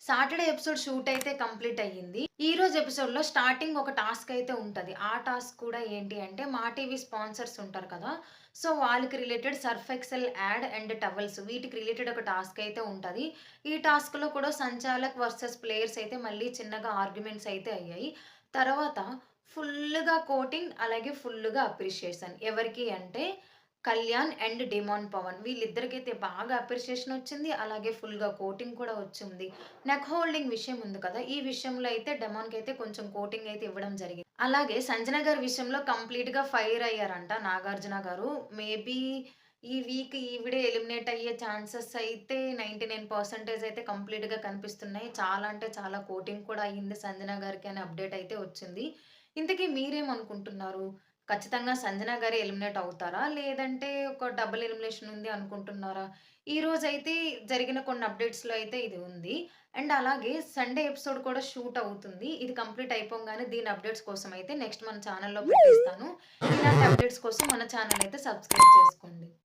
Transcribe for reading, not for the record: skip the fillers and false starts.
Saturday episode shoot అయితే complete అయ్యింది. ఈరోజు ఎపిసోడ్‌లో స్టార్టింగ్ ఒక టాస్క్ అయితే ఉంటది. ఆ టాస్క్ కూడా ఏంటి అంటే మా టీవీ స్పాన్సర్స్ ఉంటారు కదా! సో, వాళ్ళకి related Surf Excel add and towels వీటికి రిలేటెడ్ ఒక టాస్క్ అయితే ఉంటది. ఈ టాస్క్‌లో కూడా సంచాలక్ వర్సెస్ ప్లేయర్స్ అయితే మళ్ళీ చిన్నగా ఆర్గ్యుమెంట్స్ అయితే అయ్యాయి. తర్వాత ఫుల్లుగా కోటింగ్ అలాగే ఫుల్లుగా అప్రిషియేషన్. ఎవరికి అంటే కళ్యాణ్ అండ్ డిమాండ్ పవన్ వీళ్ళిద్దరికైతే బాగా అప్రిషియేషన్ వచ్చింది. అలాగే ఫుల్‌గా కోటింగ్ కూడా వచ్చింది. నెక్ హోల్డింగ్ విషయం ఉంది కదా! ఈ విషయంలో అయితే డెమాన్‌కైతే కొంచెం కోటింగ్ అయితే ఇవ్వడం జరిగింది. అలాగే సంజన గారి విషయంలో కంప్లీట్‌గా ఫైర్ అయ్యారంట నాగార్జున గారు. మేబీ ఈ వీక్ ఈవిడే ఎలిమినేట్ అయ్యే ఛాన్సెస్ అయితే 99% అయితే కంప్లీట్‌గా కనిపిస్తున్నాయి. చాలా అంటే చాలా కోటింగ్ కూడా అయింది సంజన గారికి అనే అప్డేట్ అయితే వచ్చింది. ఇంతకీ మీరేమనుకుంటున్నారు? ఖచ్చితంగా సంజన గారే ఎలిమినేట్ అవుతారా? లేదంటే ఒక డబుల్ ఎలిమినేషన్ ఉంది అనుకుంటున్నారా? ఈరోజైతే జరిగిన కొన్ని అప్డేట్స్‌లో అయితే ఇది ఉంది. అండ్ అలాగే సండే ఎపిసోడ్ కూడా షూట్ అవుతుంది. ఇది కంప్లీట్ అయిపోంగానే దీని అప్డేట్స్ కోసం అయితే నెక్స్ట్ మన ఛానెల్‌లో పెట్టిస్తాను. ఇలాంటి అప్డేట్స్ కోసం మన ఛానెల్ అయితే సబ్స్క్రైబ్ చేసుకోండి.